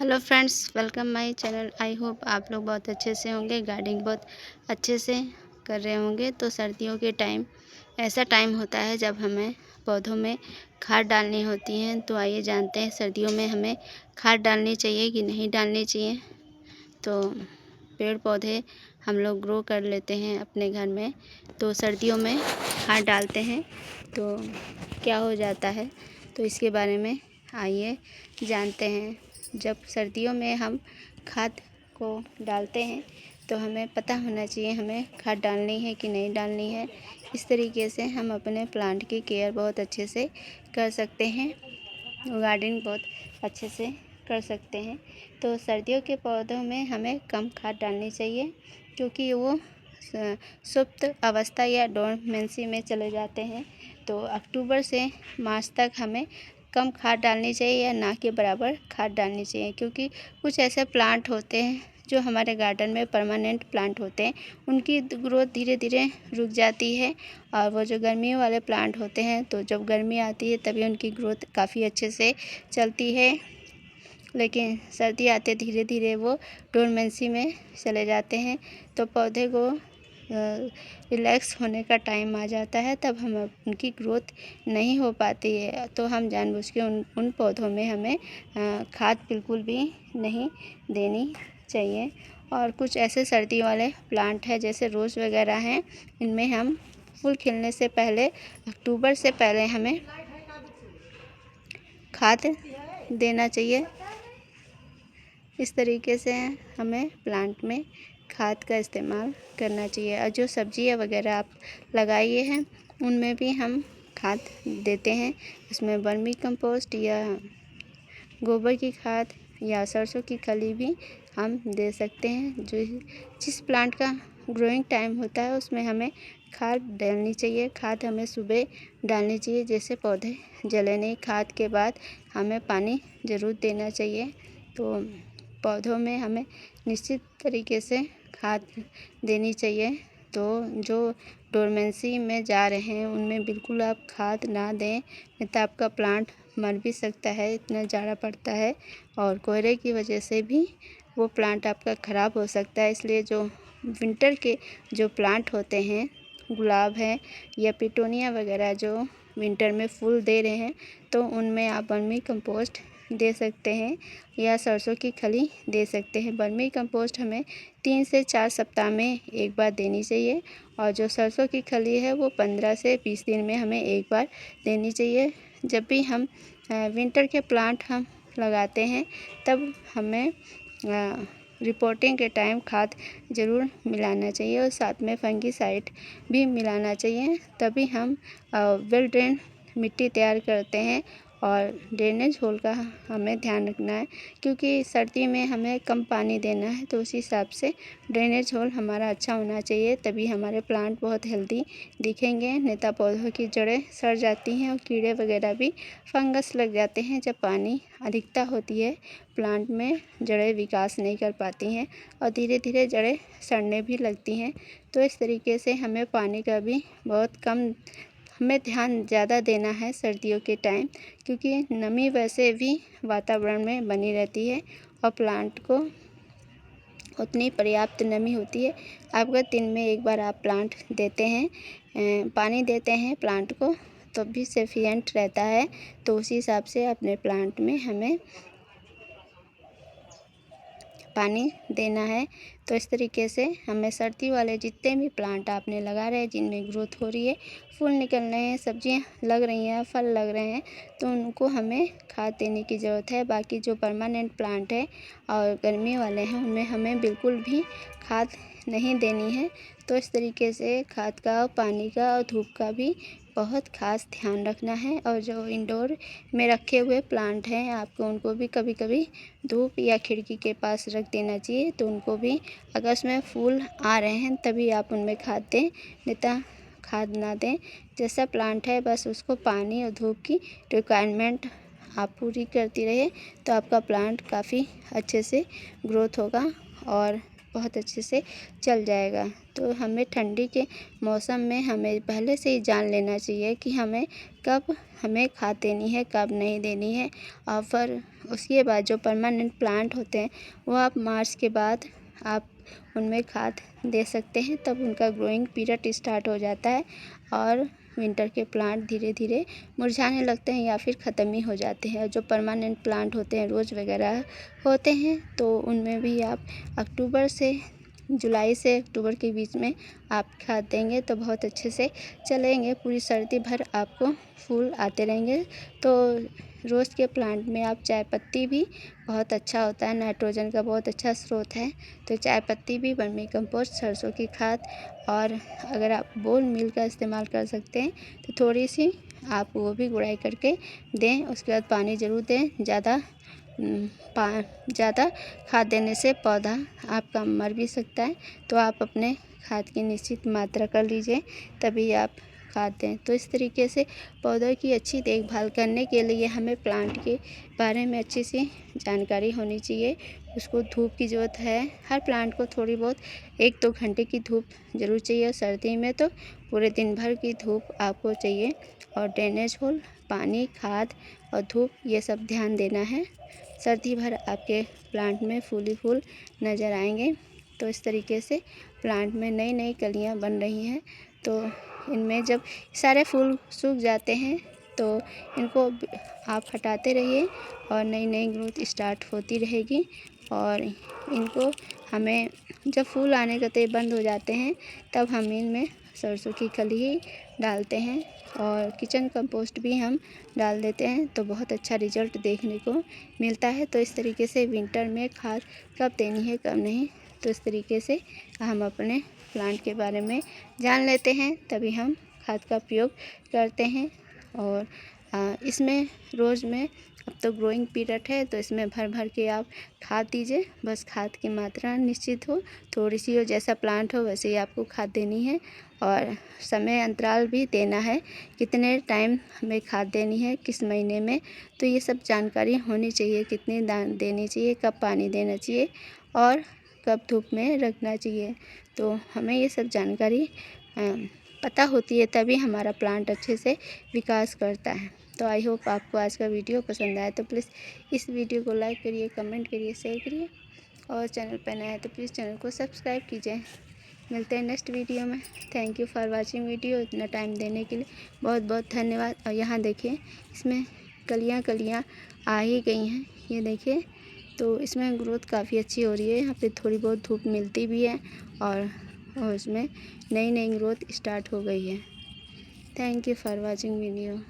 Hello friends, welcome my channel. I hope आप लोग बहुत अच्छे से होंगे, गार्डनिंग बहुत अच्छे से कर रहे होंगे। तो सर्दियों के टाइम ऐसा टाइम होता है जब हमें पौधों में खाद डालनी होती है। तो आइए जानते हैं सर्दियों में हमें खाद डालनी चाहिए कि नहीं डालनी चाहिए। तो पेड़ पौधे हम लोग ग्रो कर लेते हैं अपने घर में, तो सर्दियों में खाद डालते हैं तो क्या हो जाता है, तो इसके बारे में आइए जानते हैं। जब सर्दियों में हम खाद को डालते हैं तो हमें पता होना चाहिए हमें खाद डालनी है कि नहीं डालनी है। इस तरीके से हम अपने प्लांट की केयर बहुत अच्छे से कर सकते हैं, गार्डनिंग बहुत अच्छे से कर सकते हैं। तो सर्दियों के पौधों में हमें कम खाद डालनी चाहिए, क्योंकि वो सुप्त अवस्था या डोरमेंसी में चले जाते हैं। तो अक्टूबर से मार्च तक हमें कम खाद डालनी चाहिए या ना के बराबर खाद डालनी चाहिए, क्योंकि कुछ ऐसे प्लांट होते हैं जो हमारे गार्डन में परमानेंट प्लांट होते हैं, उनकी ग्रोथ धीरे धीरे रुक जाती है। और वो जो गर्मियों वाले प्लांट होते हैं, तो जब गर्मी आती है तभी उनकी ग्रोथ काफ़ी अच्छे से चलती है, लेकिन सर्दी आते धीरे धीरे वो डोरमेंसी में चले जाते हैं। तो पौधे को रिलैक्स होने का टाइम आ जाता है, तब हम उनकी ग्रोथ नहीं हो पाती है। तो हम जानबूझ के उन पौधों में हमें खाद बिल्कुल भी नहीं देनी चाहिए। और कुछ ऐसे सर्दी वाले प्लांट हैं जैसे रोज़ वगैरह हैं, इनमें हम फूल खिलने से पहले अक्टूबर से पहले हमें खाद देना चाहिए। इस तरीके से हमें प्लांट में खाद का इस्तेमाल करना चाहिए। और जो सब्जियां वगैरह आप लगाइए हैं उनमें भी हम खाद देते हैं। उसमें वर्मी कंपोस्ट या गोबर की खाद या सरसों की खली भी हम दे सकते हैं। जो जिस प्लांट का ग्रोइंग टाइम होता है उसमें हमें खाद डालनी चाहिए। खाद हमें सुबह डालनी चाहिए, जैसे पौधे जले नहीं। खाद के बाद हमें पानी ज़रूर देना चाहिए। तो पौधों में हमें निश्चित तरीके से खाद देनी चाहिए। तो जो डोरमेंसी में जा रहे हैं उनमें बिल्कुल आप खाद ना दें, नहीं तो आपका प्लांट मर भी सकता है, इतना जाड़ा पड़ता है। और कोहरे की वजह से भी वो प्लांट आपका ख़राब हो सकता है। इसलिए जो विंटर के जो प्लांट होते हैं, गुलाब है या पिटोनिया वगैरह जो विंटर में फूल दे रहे हैं, तो उनमें आप वर्मी कंपोस्ट दे सकते हैं या सरसों की खली दे सकते हैं। वर्मी कंपोस्ट हमें 3 से 4 सप्ताह में एक बार देनी चाहिए, और जो सरसों की खली है वो 15 से 20 दिन में हमें एक बार देनी चाहिए। जब भी हम विंटर के प्लांट हम लगाते हैं तब हमें रिपोर्टिंग के टाइम खाद ज़रूर मिलाना चाहिए, और साथ में फंगीसाइड भी मिलाना चाहिए। तभी हम वेल ड्रेन मिट्टी तैयार करते हैं। और ड्रेनेज होल का हमें ध्यान रखना है, क्योंकि सर्दी में हमें कम पानी देना है, तो उस हिसाब से ड्रेनेज होल हमारा अच्छा होना चाहिए। तभी हमारे प्लांट बहुत हेल्दी दिखेंगे, नहीं तो पौधों की जड़ें सड़ जाती हैं और कीड़े वगैरह भी फंगस लग जाते हैं। जब पानी अधिकता होती है प्लांट में, जड़ें विकास नहीं कर पाती हैं और धीरे धीरे जड़ें सड़ने भी लगती हैं। तो इस तरीके से हमें पानी का भी बहुत कम हमें ध्यान ज़्यादा देना है सर्दियों के टाइम, क्योंकि नमी वैसे भी वातावरण में बनी रहती है और प्लांट को उतनी पर्याप्त नमी होती है। अगर दिन में एक बार आप प्लांट देते हैं, पानी देते हैं प्लांट को, तो भी सफिशिएंट रहता है। तो उसी हिसाब से अपने प्लांट में हमें पानी देना है। तो इस तरीके से हमें सर्दी वाले जितने भी प्लांट आपने लगा रहे हैं, जिनमें ग्रोथ हो रही है, फूल निकल रहे हैं, सब्जियां लग रही हैं, फल लग रहे हैं, तो उनको हमें खाद देने की ज़रूरत है। बाकी जो परमानेंट प्लांट है और गर्मी वाले हैं उनमें हमें बिल्कुल भी खाद नहीं देनी है। तो इस तरीके से खाद का, पानी का और धूप का भी बहुत ख़ास ध्यान रखना है। और जो इंडोर में रखे हुए प्लांट हैं, आपको उनको भी कभी कभी धूप या खिड़की के पास रख देना चाहिए। तो उनको भी अगर उसमें फूल आ रहे हैं तभी आप उनमें खाद दें, नहीं तो खाद ना दें। जैसा प्लांट है बस उसको पानी और धूप की रिक्वायरमेंट आप पूरी करती रहे, तो आपका प्लांट काफ़ी अच्छे से ग्रोथ होगा और बहुत अच्छे से चल जाएगा। तो हमें ठंडी के मौसम में हमें पहले से ही जान लेना चाहिए कि हमें कब हमें खाद देनी है, कब नहीं देनी है। और फिर उसके बाद जो परमानेंट प्लांट होते हैं वो आप मार्च के बाद आप उनमें खाद दे सकते हैं, तब उनका ग्रोइंग पीरियड स्टार्ट हो जाता है और विंटर के प्लांट धीरे धीरे मुरझाने लगते हैं या फिर ख़त्म ही हो जाते हैं। और जो परमानेंट प्लांट होते हैं, रोज़ वगैरह होते हैं, तो उनमें भी आप जुलाई से अक्टूबर के बीच में आप खाद देंगे तो बहुत अच्छे से चलेंगे। पूरी सर्दी भर आपको फूल आते रहेंगे। तो रोज़ के प्लांट में आप चाय पत्ती भी बहुत अच्छा होता है, नाइट्रोजन का बहुत अच्छा स्रोत है। तो चाय पत्ती भी, वर्मी कंपोस्ट, सरसों की खाद, और अगर आप बोन मील का इस्तेमाल कर सकते हैं तो थोड़ी सी आप वो भी गुड़ाई करके दें। उसके बाद पानी ज़रूर दें। ज़्यादा खाद देने से पौधा आपका मर भी सकता है, तो आप अपने खाद की निश्चित मात्रा कर लीजिए, तभी आप खाद दें। तो इस तरीके से पौधों की अच्छी देखभाल करने के लिए हमें प्लांट के बारे में अच्छी सी जानकारी होनी चाहिए। उसको धूप की ज़रूरत है, हर प्लांट को थोड़ी बहुत 1-2 घंटे की धूप ज़रूर चाहिए। और सर्दी में तो पूरे दिन भर की धूप आपको चाहिए। और ड्रेनेज होल, पानी, खाद और धूप, ये सब ध्यान देना है। सर्दी भर आपके प्लांट में फूल ही फूल नज़र आएंगे। तो इस तरीके से प्लांट में नई नई कलियां बन रही हैं। तो इनमें जब सारे फूल सूख जाते हैं तो इनको आप हटाते रहिए और नई नई ग्रोथ स्टार्ट होती रहेगी। और इनको हमें जब फूल आने का बंद हो जाते हैं तब हम इनमें सरसों की खली डालते हैं और किचन कंपोस्ट भी हम डाल देते हैं, तो बहुत अच्छा रिज़ल्ट देखने को मिलता है। तो इस तरीके से विंटर में खाद कब देनी है, कब नहीं, तो इस तरीके से हम अपने प्लांट के बारे में जान लेते हैं, तभी हम खाद का प्रयोग करते हैं। और इसमें रोज़ में अब तो ग्रोइंग पीरियड है, तो इसमें भर भर के आप खाद दीजिए। बस खाद की मात्रा निश्चित हो, थोड़ी सी हो, जैसा प्लांट हो वैसे ही आपको खाद देनी है। और समय अंतराल भी देना है, कितने टाइम हमें खाद देनी है, किस महीने में, तो ये सब जानकारी होनी चाहिए। कितनी देनी चाहिए, कब पानी देना चाहिए और कब धूप में रखना चाहिए। तो हमें ये सब जानकारी पता होती है, तभी हमारा प्लांट अच्छे से विकास करता है। तो आई होप आपको आज का वीडियो पसंद आया। तो प्लीज़ इस वीडियो को लाइक करिए, कमेंट करिए, शेयर करिए, और चैनल पर नया है तो प्लीज़ चैनल को सब्सक्राइब कीजिए। मिलते हैं नेक्स्ट वीडियो में। Thank you for watching video. इतना टाइम देने के लिए बहुत बहुत धन्यवाद। और यहाँ देखिए, इसमें कलियाँ आ ही गई हैं, ये देखिए। तो इसमें ग्रोथ काफ़ी अच्छी हो रही है। यहाँ पे थोड़ी बहुत धूप मिलती भी है और उसमें नई नई ग्रोथ स्टार्ट हो गई है। Thank you for watching video.